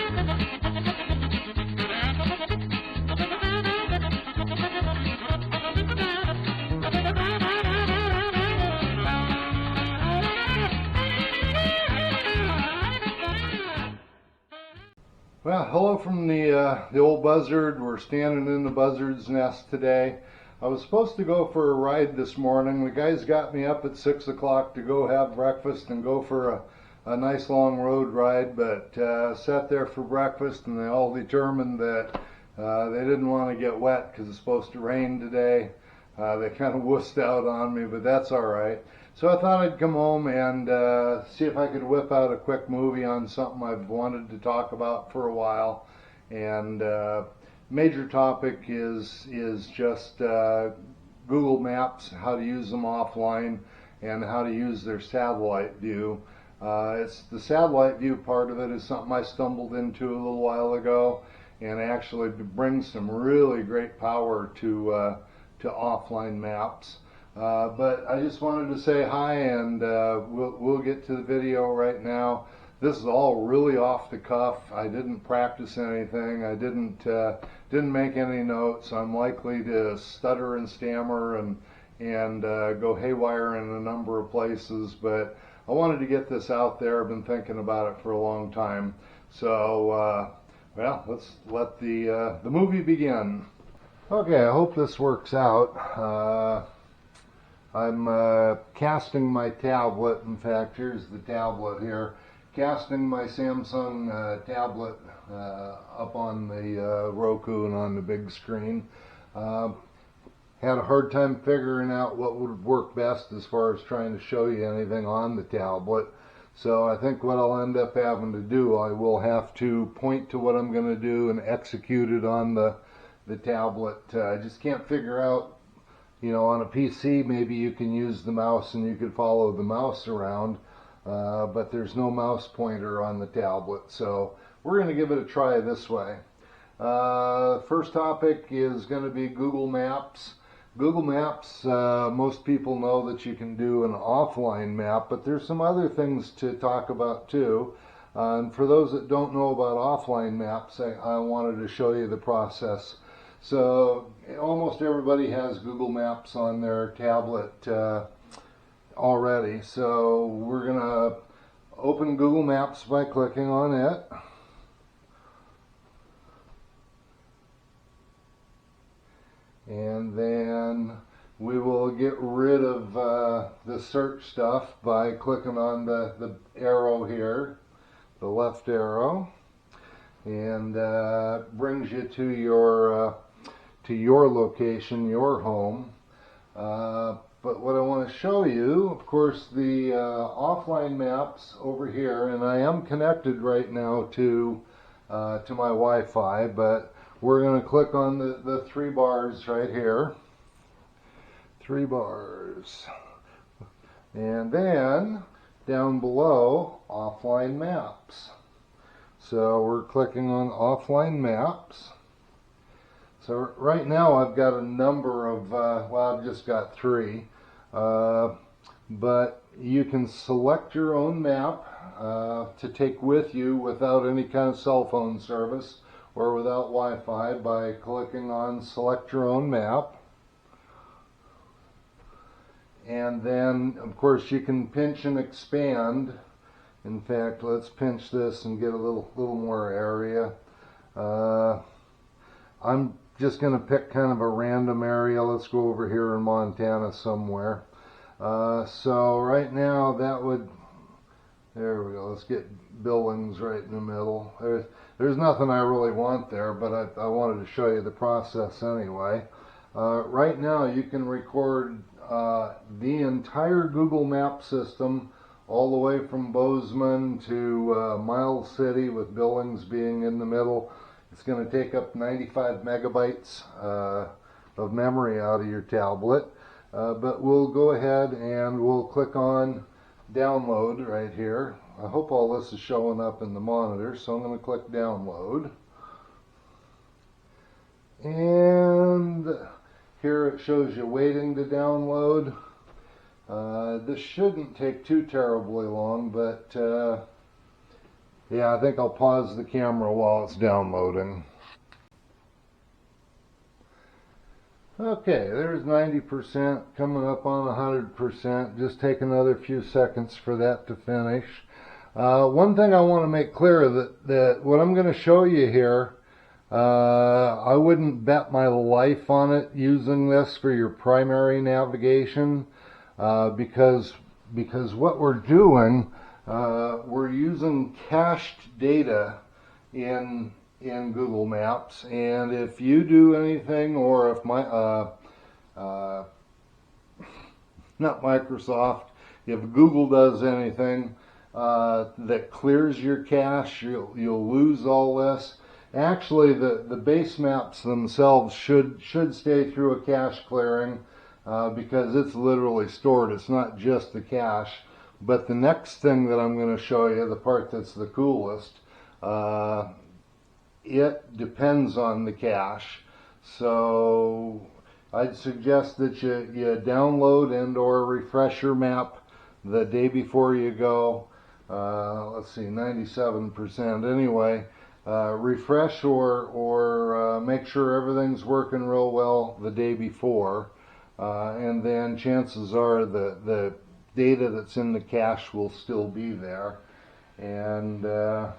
Well, hello from the old buzzard. We're standing in the buzzard's nest today. I was supposed to go for a ride this morning. The guys got me up at 6 o'clock to go have breakfast and go for a nice long road ride, but sat there for breakfast and they all determined that they didn't want to get wet because it's supposed to rain today. They kind of wussed out on me, but that's all right. So I thought I'd come home and see if I could whip out a quick movie on something I've wanted to talk about for a while. And major topic is just Google Maps, how to use them offline, and how to use their satellite view. It's the satellite view part of it is something I stumbled into a little while ago, and actually brings some really great power to offline maps. But I just wanted to say hi, and we'll get to the video right now. This is all really off the cuff. I didn't practice anything. I didn't make any notes. I'm likely to stutter and stammer and go haywire in a number of places, but I wanted to get this out there. I've been thinking about it for a long time. So well, let's let the movie begin. Okay, I hope this works out. I'm casting my tablet. In fact, here's the tablet here. Casting my Samsung tablet up on the Roku and on the big screen. Had a hard time figuring out what would work best as far as trying to show you anything on the tablet. So I think what I'll end up having to do, I will have to point to what I'm going to do and execute it on the tablet. I just can't figure out, you know, on a PC maybe you can use the mouse and you could follow the mouse around, but there's no mouse pointer on the tablet. So we're going to give it a try this way. First topic is going to be Google Maps. Google Maps, most people know that you can do an offline map, but there's some other things to talk about too. And for those that don't know about offline maps, I wanted to show you the process. So almost everybody has Google Maps on their tablet already. So we're going to open Google Maps by clicking on it. And then we will get rid of the search stuff by clicking on the arrow here, the left arrow, and brings you to your location, your home. But what I want to show you, of course, the offline maps over here, and I am connected right now to my Wi-Fi, but we're going to click on the three bars right here. Three bars. And then down below, offline maps. So we're clicking on offline maps. So right now I've got a number of, well, I've just got three. But you can select your own map to take with you without any kind of cell phone service or without Wi-Fi by clicking on select your own map. And then of course you can pinch and expand. In fact, let's pinch this and get a little more area. I'm just going to pick kind of a random area. Let's go over here in Montana somewhere. So right now that would, there we go, let's get Billings right in the middle. There's nothing I really want there, but I wanted to show you the process anyway. Right now you can record the entire Google Map system all the way from Bozeman to Miles City, with Billings being in the middle. It's going to take up 95 megabytes of memory out of your tablet. But we'll go ahead and we'll click on download right here. I hope all this is showing up in the monitor, so I'm going to click download. And here it shows you waiting to download. This shouldn't take too terribly long, but Yeah, I think I'll pause the camera while it's downloading. Okay, there's 90% coming up on 100%. Just take another few seconds for that to finish. One thing I want to make clear that what I'm going to show you here, I wouldn't bet my life on it using this for your primary navigation, because what we're doing, we're using cached data in Google Maps, and if you do anything, or if not Microsoft, if Google does anything that clears your cache, you'll lose all this. Actually, the base maps themselves should stay through a cache clearing, because it's literally stored. It's not just the cache. But the next thing that I'm going to show you, the part that's the coolest, it depends on the cache. So I'd suggest that you download and or refresh your map the day before you go. Let's see, 97% anyway. Refresh or make sure everything's working real well the day before, and then chances are the data that's in the cache will still be there. And a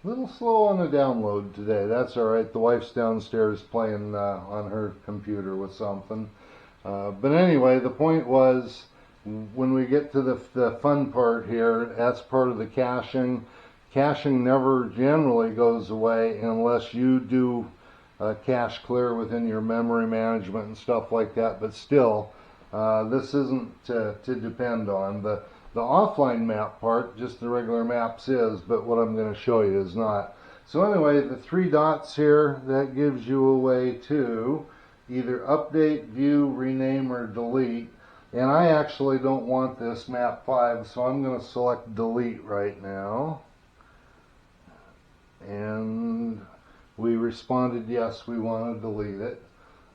little slow on the download today. That's all right. The wife's downstairs playing on her computer with something. But anyway, the point was, when we get to the fun part here, that's part of the caching. Caching never generally goes away unless you do cache clear within your memory management and stuff like that. But still, this isn't to depend on. The offline map part, just the regular maps is, but what I'm going to show you is not. So anyway, the three dots here, that gives you a way to either update, view, rename, or delete. And I actually don't want this map 5, so I'm going to select delete right now. And we responded yes, we want to delete it.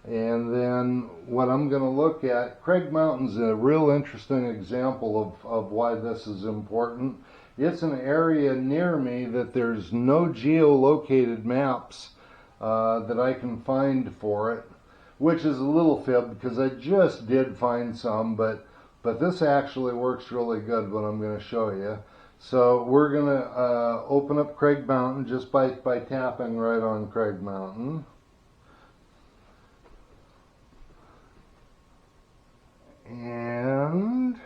And then what I'm going to look at, Craig Mountain's a real interesting example of why this is important. It's an area near me that there's no geolocated maps that I can find for it, which is a little fib because I just did find some, but this actually works really good, what I'm going to show you. So we're going to open up Craig Mountain just by tapping right on Craig Mountain. And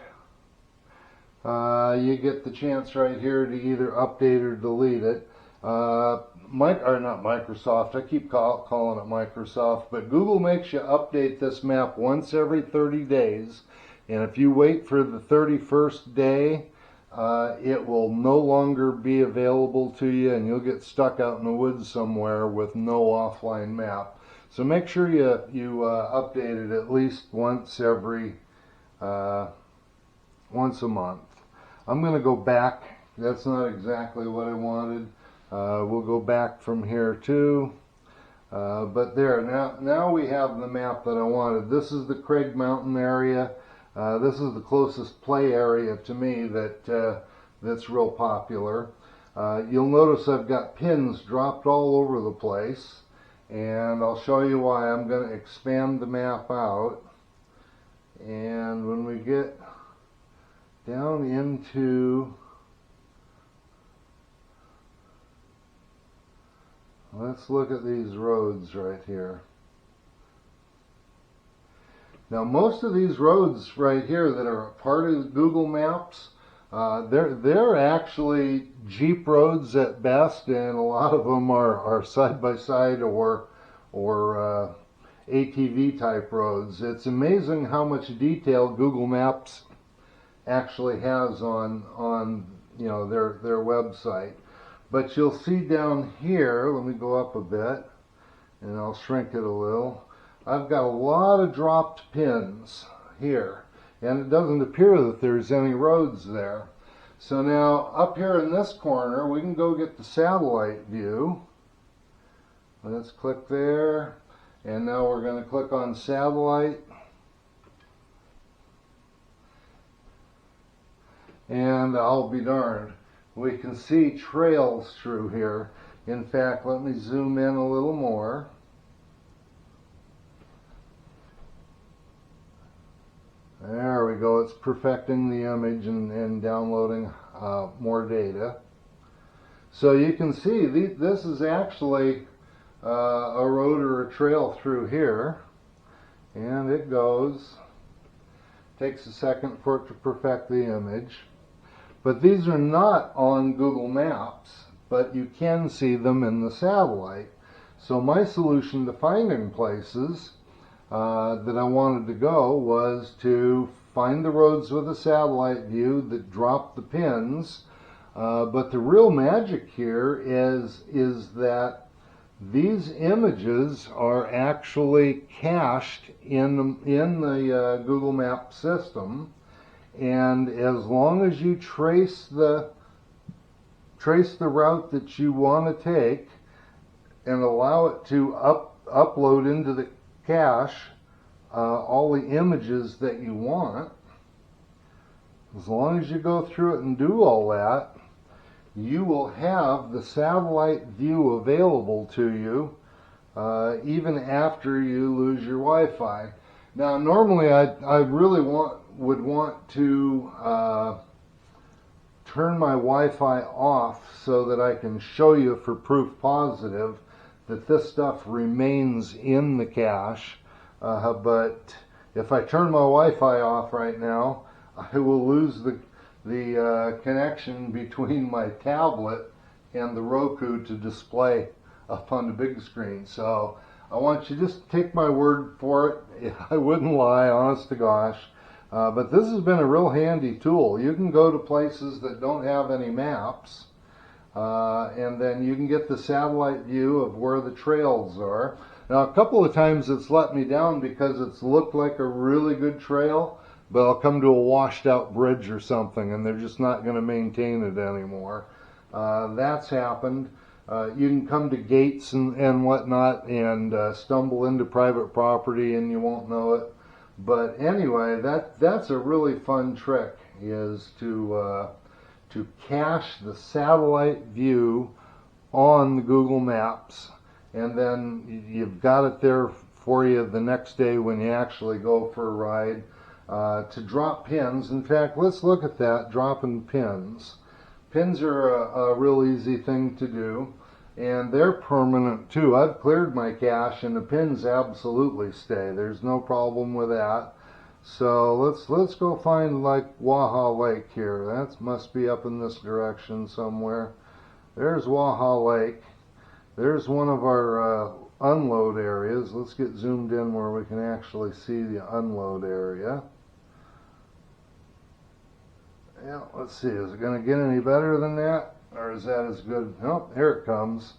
you get the chance right here to either update or delete it. Not Microsoft, I keep calling it Microsoft, but Google makes you update this map once every 30 days. And if you wait for the 31st day, it will no longer be available to you, and you'll get stuck out in the woods somewhere with no offline map. So make sure you update it at least once a month. I'm going to go back. That's not exactly what I wanted. We'll go back from here too. But there, now we have the map that I wanted. This is the Craig Mountain area. This is the closest play area to me that's real popular. You'll notice I've got pins dropped all over the place, and I'll show you why. I'm going to expand the map out. And when we get down into, let's look at these roads right here. Now most of these roads right here that are part of Google Maps, they're actually Jeep roads at best, and a lot of them are side-by-side or ATV type roads. It's amazing how much detail Google Maps actually has on their website. But you'll see down here, let me go up a bit and I'll shrink it a little. I've got a lot of dropped pins here, and it doesn't appear that there's any roads there. So now up here in this corner, we can go get the satellite view. Let's click there. And now we're going to click on satellite. And I'll be darned. we can see trails through here. In fact, let me zoom in a little more. There we go. It's perfecting the image and downloading more data. So you can see this is actually a road or a trail through here. And it goes. Takes a second for it to perfect the image. But these are not on Google Maps, but you can see them in the satellite. So my solution to finding places that I wanted to go was to find the roads with a satellite view that drop the pins. But the real magic here is that these images are actually cached in the Google Maps system, and as long as you trace the route that you want to take and allow it to upload into the cache all the images that you want, as long as you go through it and do all that, you will have the satellite view available to you even after you lose your Wi-Fi. Now, normally I really would want to turn my Wi-Fi off so that I can show you for proof positive that this stuff remains in the cache. But if I turn my Wi-Fi off right now, I will lose the connection between my tablet and the Roku to display up on the big screen. So I want you to just take my word for it. I wouldn't lie, honest to gosh. But this has been a real handy tool. You can go to places that don't have any maps, and then you can get the satellite view of where the trails are. Now, a couple of times it's let me down because it's looked like a really good trail, but I'll come to a washed out bridge or something and they're just not going to maintain it anymore. That's happened. You can come to gates and whatnot and stumble into private property and you won't know it. But anyway, that's a really fun trick, is to cache the satellite view on the Google Maps, and then you've got it there for you the next day when you actually go for a ride. To drop pins. In fact, let's look at that, dropping pins. Pins are a real easy thing to do, and they're permanent too. I've cleared my cache and the pins absolutely stay. There's no problem with that. So let's go find like Waha Lake here. That must be up in this direction somewhere. There's Waha Lake. There's one of our unload areas. Let's get zoomed in where we can actually see the unload area. Yeah, let's see, is it going to get any better than that? Or is that as good? Oh, here it comes.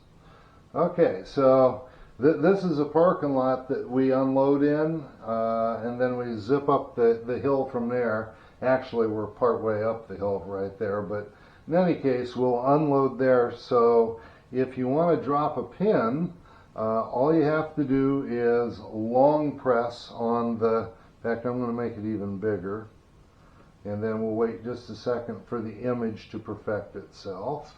Okay, so this is a parking lot that we unload in, and then we zip up the hill from there. Actually, we're part way up the hill right there, but in any case, we'll unload there. So if you want to drop a pin, all you have to do is long press on the, in fact, I'm going to make it even bigger. And then we'll wait just a second for the image to perfect itself.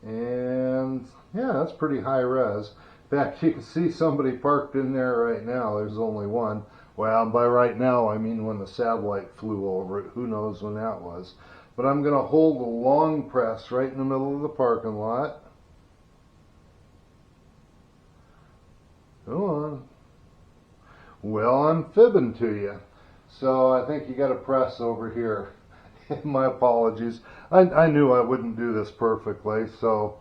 And yeah, that's pretty high res. In fact, you can see somebody parked in there right now. There's only one. Well, by right now, I mean when the satellite flew over it. Who knows when that was. But I'm going to hold the long press right in the middle of the parking lot. Go on. Well, I'm fibbing to you. So I think you got to press over here. My apologies. I knew I wouldn't do this perfectly, so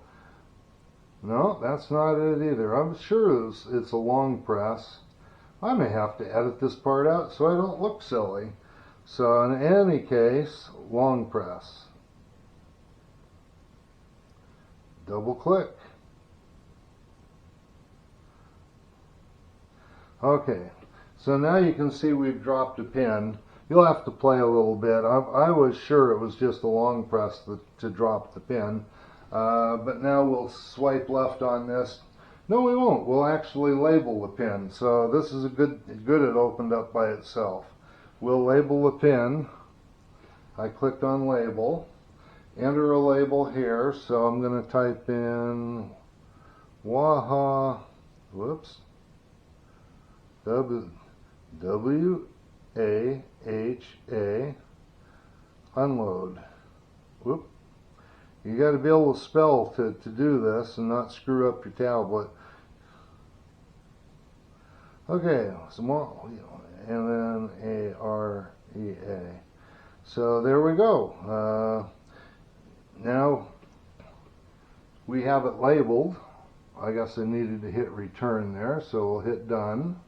no, that's not it either. I'm sure it's a long press. I may have to edit this part out so I don't look silly. So in any case, long press. Double click. Okay. So now you can see we've dropped a pin. You'll have to play a little bit. I was sure it was just a long press to drop the pin. But now we'll swipe left on this. No, we won't. We'll actually label the pin. So this is a good it opened up by itself. We'll label the pin. I clicked on label. enter a label here. So I'm going to type in Waha, whoops, W-A-H-A, unload. Whoop. You got to be able to spell to do this and not screw up your tablet. Okay, small, and then A-R-E-A. So there we go. Now we have it labeled. I guess I needed to hit return there, so we'll hit done.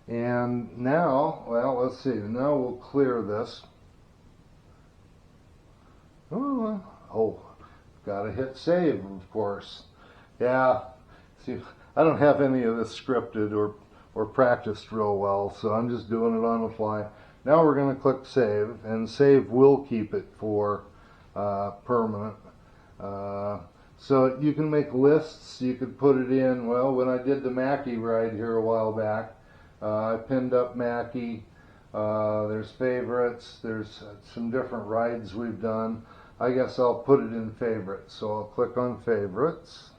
And now, well, let's see. Now we'll clear this. Oh, gotta hit save, of course. Yeah, see, I don't have any of this scripted or practiced real well, so I'm just doing it on the fly. Now we're going to click save, and save will keep it for permanent. So you can make lists. You could put it in, well, when I did the Mackie ride here a while back, I pinned up Mackie. There's favorites. There's some different rides we've done. I guess I'll put it in favorites. So I'll click on favorites.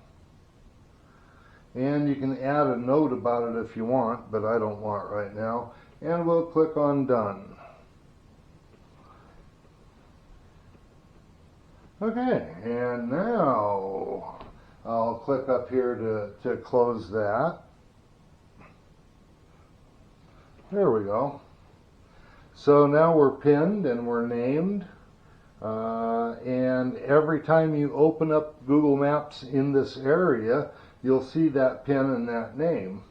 And you can add a note about it if you want, but I don't want right now. And we'll click on done. Okay, and now I'll click up here to close that. There we go. So now we're pinned and we're named. And every time you open up Google Maps in this area, you'll see that pin and that name.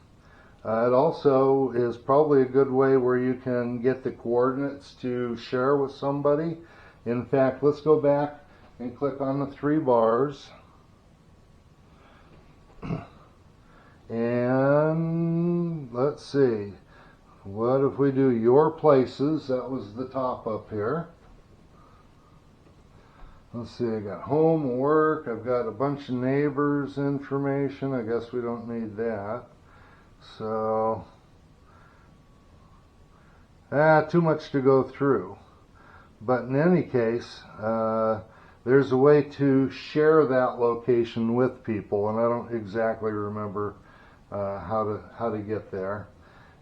It also is probably a good way where you can get the coordinates to share with somebody. In fact, let's go back and click on the 3 bars. And let's see. What if we do your places? That was the top up here. Let's see, I got home, work, I've got a bunch of neighbors information. I guess we don't need that. So, too much to go through. But in any case, there's a way to share that location with people, and I don't exactly remember how to get there.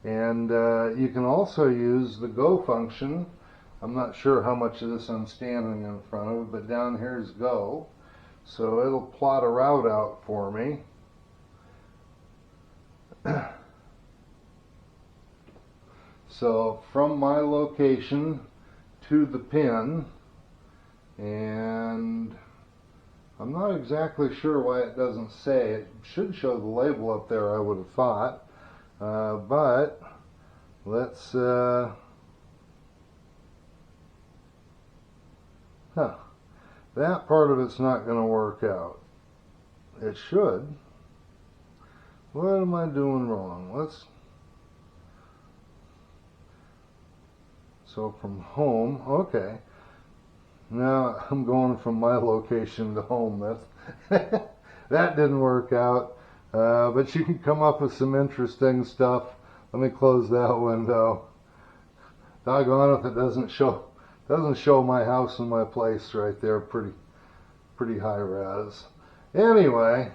And you can also use the go function. I'm not sure how much of this I'm standing in front of, but down here is go. So it'll plot a route out for me. So from my location to the pin, and I'm not exactly sure why it doesn't say. It should show the label up there, I would have thought. But let's that part of it's not going to work out. It should. What am I doing wrong? So from home, okay. Now I'm going from my location to home. That didn't work out. But you can come up with some interesting stuff. Let me close that window. Doggone if it doesn't show my house and my place right there. Pretty high res. Anyway,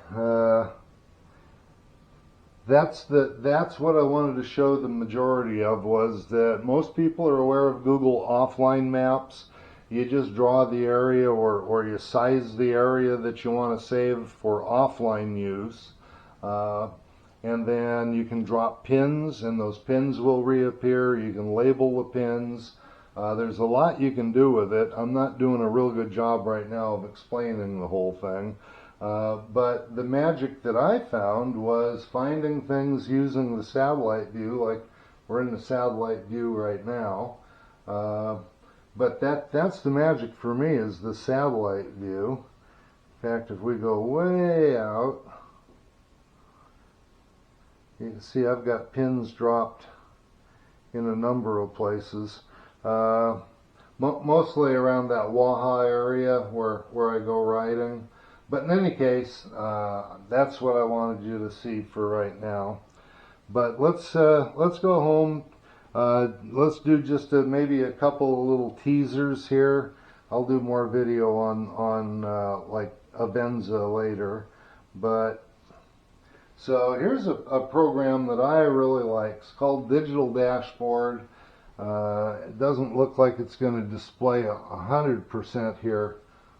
that's what I wanted to show the majority of, was that most people are aware of Google offline maps. You just draw the area or you size the area that you want to save for offline use. And then you can drop pins and those pins will reappear. You can label the pins. There's a lot you can do with it. I'm not doing a real good job right now of explaining the whole thing. But the magic that I found was finding things using the satellite view, like we're in the satellite view right now. But that's the magic for me, is the satellite view. In fact, if we go way out, you can see I've got pins dropped in a number of places. Mostly around that Waha area where I go riding. But in any case, that's what I wanted you to see for right now. But let's go home. Let's do just maybe a couple of little teasers here. I'll do more video on like Avenza later, but so here's a program that I really like. It's called Digital Dashboard. It doesn't look like it's going to display 100% here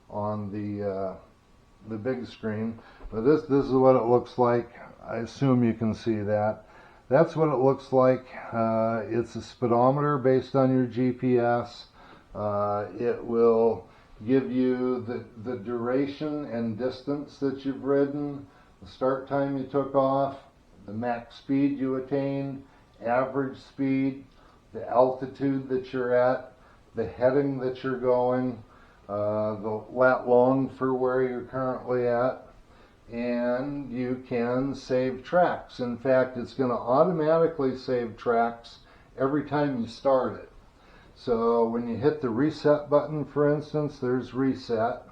on the big screen, but this is what it looks like. I assume you can see that. That's what it looks like. It's a speedometer based on your GPS. It will give you the duration and distance that you've ridden, the start time you took off, the max speed you attained, average speed, the altitude that you're at, the heading that you're going, the lat long for where you're currently at, and you can save tracks. In fact, it's going to automatically save tracks every time you start it. So when you hit the reset button, for instance, there's reset.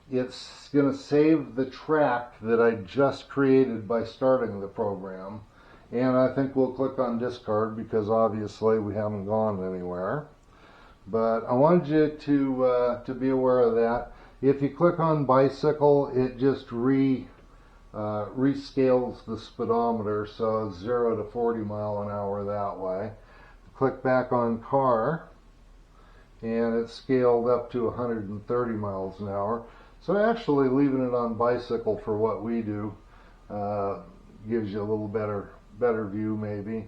It's going to save the track that I just created by starting the program. And I think we'll click on discard because obviously we haven't gone anywhere. But I wanted you to be aware of that. If you click on bicycle, it just rescales the speedometer, so 0 to 40 mile an hour that way. Click back on car, and it's scaled up to 130 miles an hour. So actually leaving it on bicycle for what we do gives you a little better view maybe.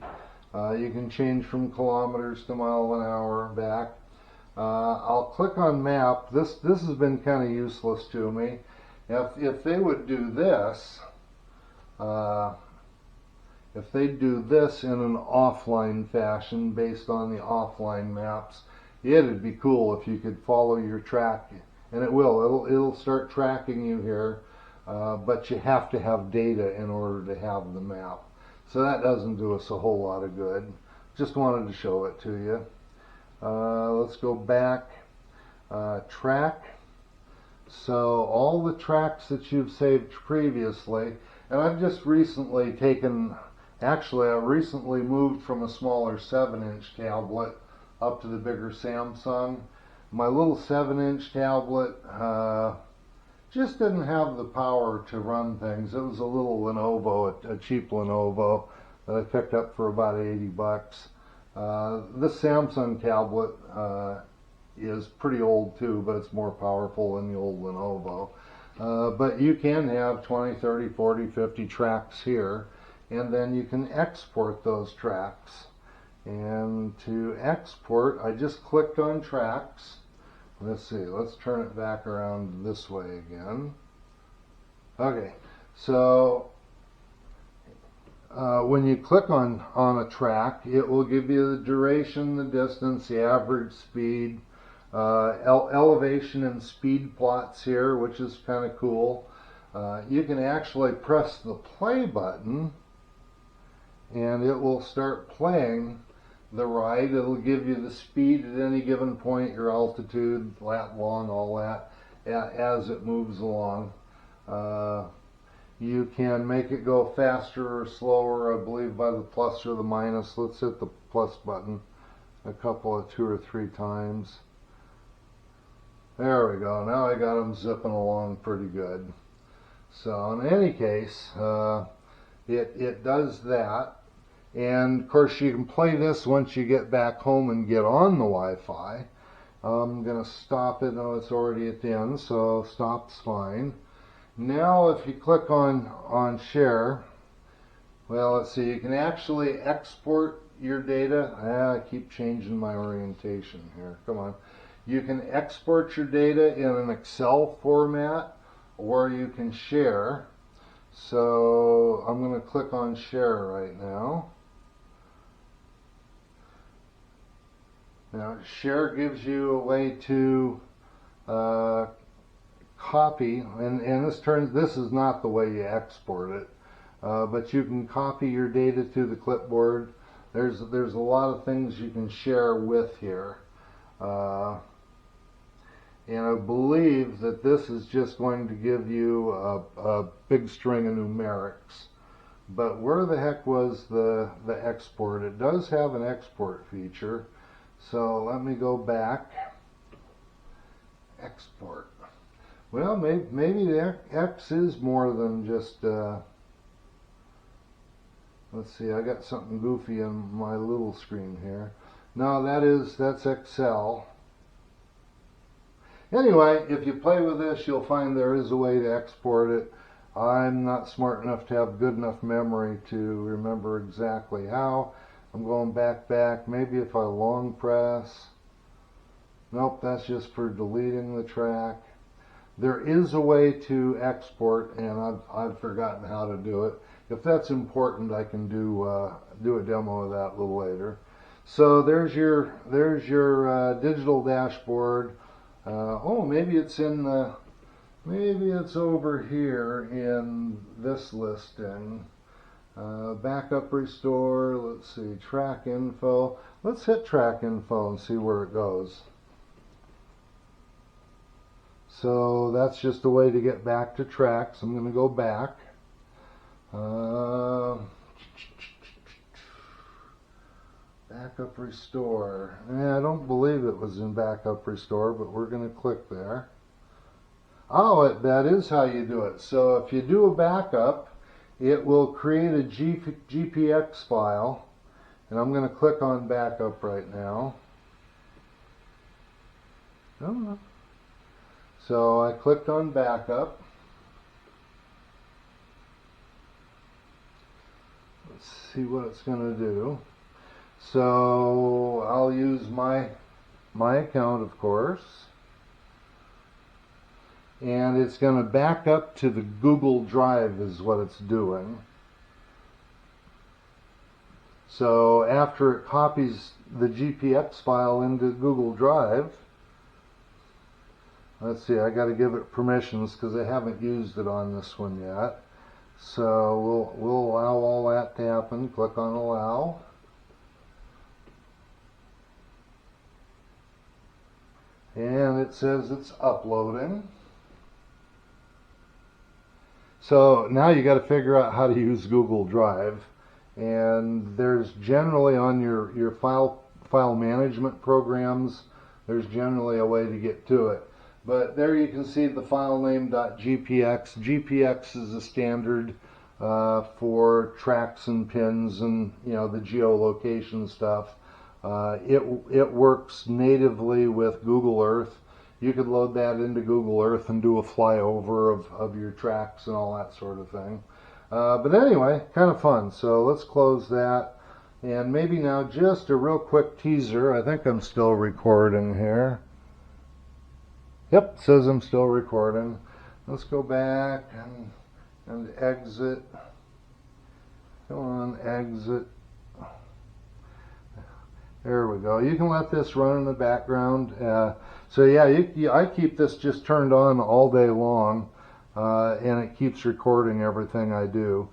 You can change from kilometers to mile an hour back. I'll click on map. This has been kind of useless to me. If they would do this, if they do this in an offline fashion based on the offline maps, it'd be cool if you could follow your track, and it will. It'll start tracking you here, but you have to have data in order to have the map. So that doesn't do us a whole lot of good. Just wanted to show it to you. Let's go back. Track. So all the tracks that you've saved previously, and I've just recently taken, actually I recently moved from a smaller 7-inch tablet up to the bigger Samsung. My little 7-inch tablet just didn't have the power to run things. It was a little Lenovo, a cheap Lenovo that I picked up for about 80 bucks. This Samsung tablet is pretty old too, but it's more powerful than the old Lenovo. But you can have 20, 30, 40, 50 tracks here, and then you can export those tracks. And to export, I just clicked on tracks. Let's see, let's turn it back around this way again. Okay, so when you click on a track, it will give you the duration, the distance, the average speed, elevation and speed plots here, which is kind of cool. You can actually press the play button and it will start playing the ride. It'll give you the speed at any given point, your altitude, lat long, all that, as it moves along. You can make it go faster or slower, I believe, by the plus or the minus. Let's hit the plus button a couple of 2 or 3 times. There we go. Now I got them zipping along pretty good. So in any case, it does that. And of course you can play this once you get back home and get on the Wi-Fi. I'm going to stop it. No, it's already at the end, so stop's fine. Now if you click on share, well, let's see, you can actually export your data. I keep changing my orientation here. Come on. You can export your data in an Excel format, or you can share. So I'm going to click on share right now. Now share gives you a way to copy, and this is not the way you export it, but you can copy your data to the clipboard. There's a lot of things you can share with here, and I believe that this is just going to give you a big string of numerics. But where the heck was the export? It does have an export feature. So let me go back. Export. Well, maybe the X is more than just, let's see, I got something goofy on my little screen here. No, that's Excel. Anyway, if you play with this, you'll find there is a way to export it. I'm not smart enough to have good enough memory to remember exactly how. I'm going back. Maybe if I long press. Nope, that's just for deleting the track. There is a way to export, and I've forgotten how to do it. If that's important, I can do a demo of that a little later. So there's your digital dashboard. Oh, maybe it's over here in this listing. Backup restore. Let's see, track info. Let's hit track info and see where it goes. So that's just a way to get back to tracks. I'm going to go back. Backup restore. I don't believe it was in backup restore, but we're going to click there. Oh, that is how you do it. So if you do a backup, it will create a GPX file. And I'm going to click on backup right now. Oh. So I clicked on backup. Let's see what it's going to do. So I'll use my account, of course. And it's going to back up to the Google Drive is what it's doing. So after it copies the GPX file into Google Drive, let's see, I got to give it permissions because I haven't used it on this one yet. So we'll allow all that to happen. Click on allow. And it says it's uploading. So now you got to figure out how to use Google Drive. And there's generally on your file management programs, there's generally a way to get to it. But there you can see the file name .gpx. GPX is a standard for tracks and pins and the geolocation stuff. It works natively with Google Earth. You could load that into Google Earth and do a flyover of your tracks and all that sort of thing. But anyway, kind of fun. So let's close that. And maybe now just a real quick teaser. I think I'm still recording here. Yep, it says I'm still recording. Let's go back and exit. Come on, exit. There we go. You can let this run in the background. So yeah, I keep this just turned on all day long, and it keeps recording everything I do.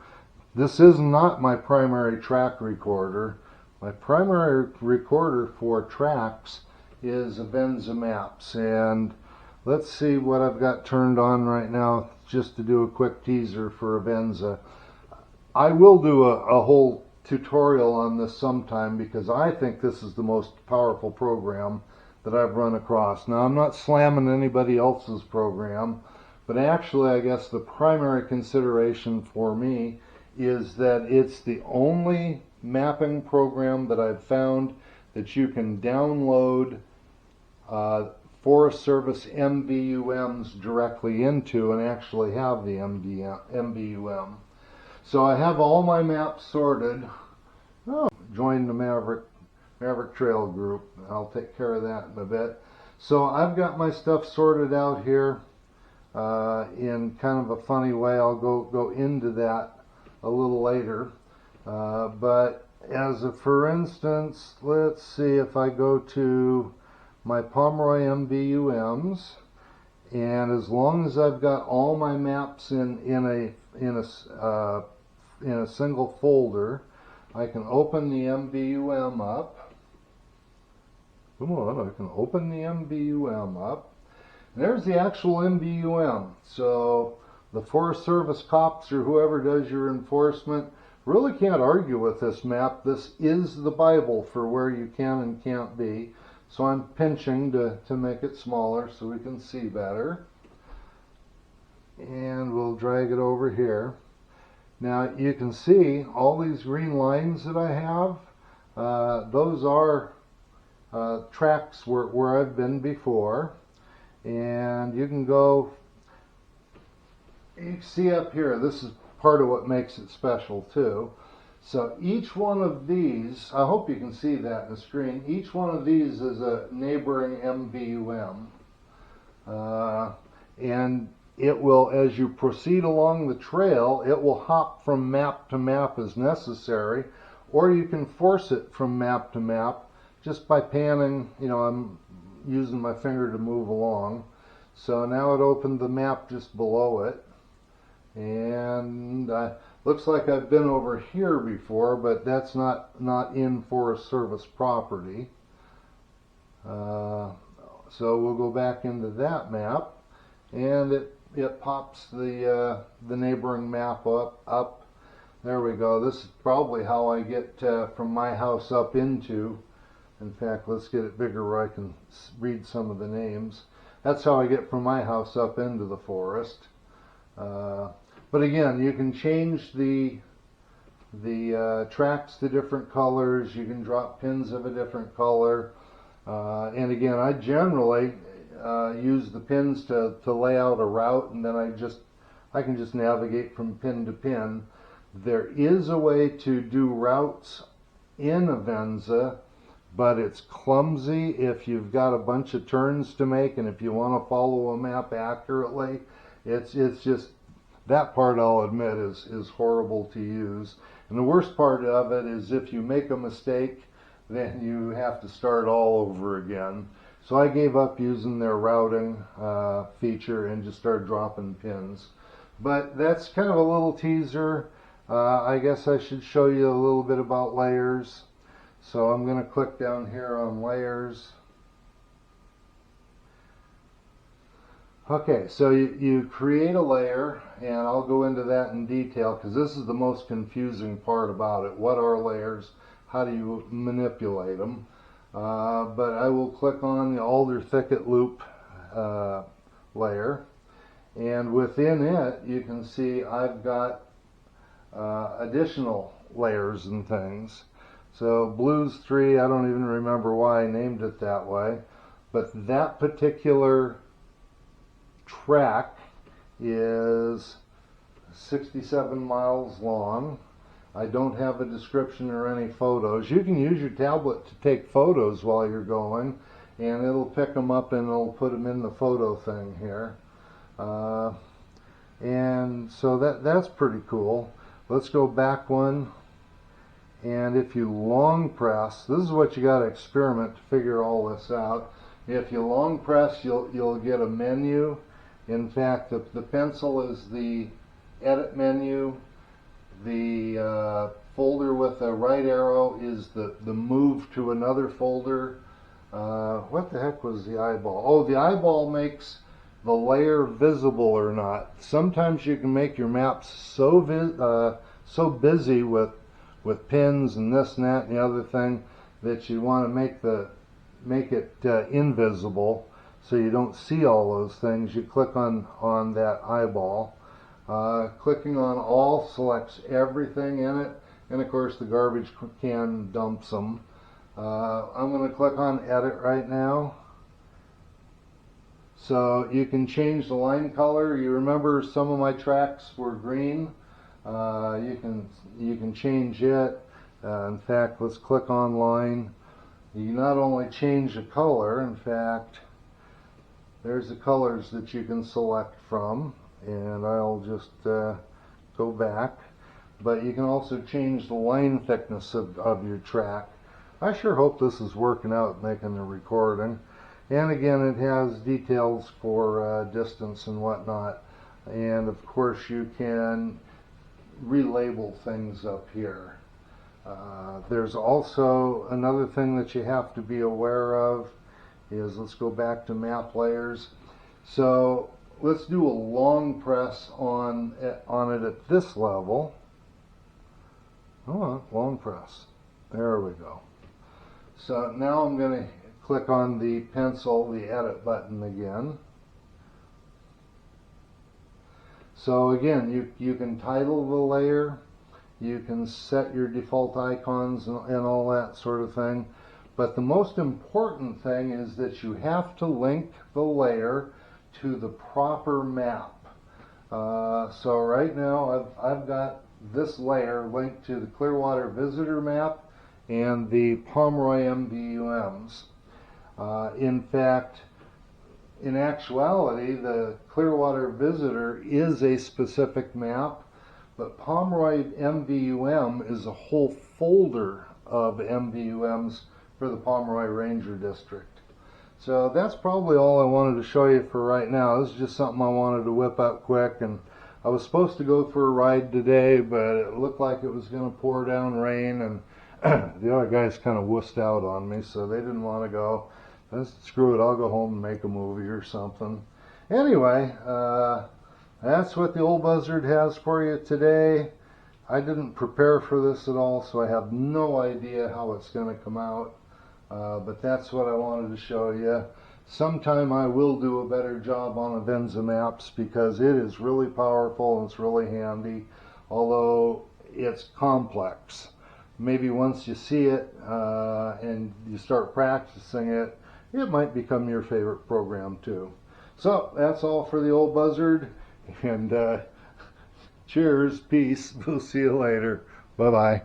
This is not my primary track recorder. My primary recorder for tracks is Avenza Maps, and let's see what I've got turned on right now just to do a quick teaser for Avenza. I will do a whole tutorial on this sometime because I think this is the most powerful program that I've run across. Now, I'm not slamming anybody else's program, but actually I guess the primary consideration for me is that it's the only mapping program that I've found that you can download Forest Service MVUMs directly into and actually have the MVUM. So I have all my maps sorted. Oh, join the Maverick Trail group. I'll take care of that in a bit. So I've got my stuff sorted out here in kind of a funny way. I'll go into that a little later. But for instance, let's see if I go to my Pomeroy MVUMs, and as long as I've got all my maps in a single folder, I can open the MVUM up. Come on, I can open the MVUM up. And there's the actual MVUM. So the Forest Service cops or whoever does your enforcement Really can't argue with this map. This is the Bible for where you can and can't be. So I'm pinching to make it smaller so we can see better. And we'll drag it over here. Now you can see all these green lines that I have. Those are tracks where I've been before. And you can go, you can see up here, this is part of what makes it special too. So each one of these, I hope you can see that in the screen, each one of these is a neighboring MVUM. And it will, as you proceed along the trail, it will hop from map to map as necessary, or you can force it from map to map just by panning. You know, I'm using my finger to move along. So now it opened the map just below it. And looks like I've been over here before, but that's not in Forest Service property. So we'll go back into that map, and it pops the neighboring map up. There we go. This is probably how I get from my house up into. In fact, let's get it bigger where I can read some of the names. That's how I get from my house up into the forest. But again, you can change the tracks to different colors. You can drop pins of a different color. And again, I generally use the pins to lay out a route, and then I can just navigate from pin to pin. There is a way to do routes in Avenza, but it's clumsy if you've got a bunch of turns to make, and if you want to follow a map accurately, it's just, that part, I'll admit, is horrible to use. And the worst part of it is if you make a mistake, then you have to start all over again. So I gave up using their routing feature and just started dropping pins. But that's kind of a little teaser. I guess I should show you a little bit about layers. So I'm going to click down here on layers. Okay, so you create a layer, and I'll go into that in detail because this is the most confusing part about it. What are layers? How do you manipulate them? But I will click on the alder thicket loop layer, and within it you can see I've got additional layers and things. So Blues 3, I don't even remember why I named it that way, but that particular track is 67 miles long. I don't have a description or any photos. You can use your tablet to take photos while you're going, and it'll pick them up and it'll put them in the photo thing here. And so that's pretty cool. Let's go back one. And if you long press, this is what you got to experiment to figure all this out. If you long press, you'll get a menu. In fact, the pencil is the edit menu. The folder with a right arrow is the move to another folder. What the heck was the eyeball? Oh, the eyeball makes the layer visible or not. Sometimes you can make your maps so busy with pins and this and that and the other thing that you want to make it invisible so you don't see all those things. You click on that eyeball. Clicking on all selects everything in it, and of course the garbage can dumps them. I'm going to click on edit right now. So you can change the line color. You remember some of my tracks were green. You can change it. In fact, let's click on line. You not only change the color, in fact, there's the colors that you can select from, and I'll just go back. But you can also change the line thickness of your track. I sure hope this is working out, making the recording. And again, it has details for distance and whatnot. And of course, you can relabel things up here. There's also another thing that you have to be aware of is, let's go back to map layers. So let's do a long press on it at this level. Come on, long press. There we go. So now I'm going to click on the pencil, the edit button again. So again, you can title the layer, you can set your default icons and all that sort of thing. But the most important thing is that you have to link the layer to the proper map. So right now I've got this layer linked to the Clearwater visitor map and the Pomeroy MVUMs. In fact, in actuality, the Clearwater visitor is a specific map, but Pomeroy MVUM is a whole folder of MVUMs for the Pomeroy Ranger District. So that's probably all I wanted to show you for right now. This is just something I wanted to whip up quick, and I was supposed to go for a ride today, but it looked like it was going to pour down rain, and the other guys kind of wussed out on me, so they didn't want to go. I said, screw it, I'll go home and make a movie or something. Anyway, that's what the old buzzard has for you today. I didn't prepare for this at all, so I have no idea how it's going to come out. But that's what I wanted to show you. Sometime I will do a better job on Avenza maps because it is really powerful and it's really handy, although it's complex. Maybe once you see it and you start practicing it, it might become your favorite program too. So that's all for the old buzzard, and cheers, peace, we'll see you later. Bye-bye.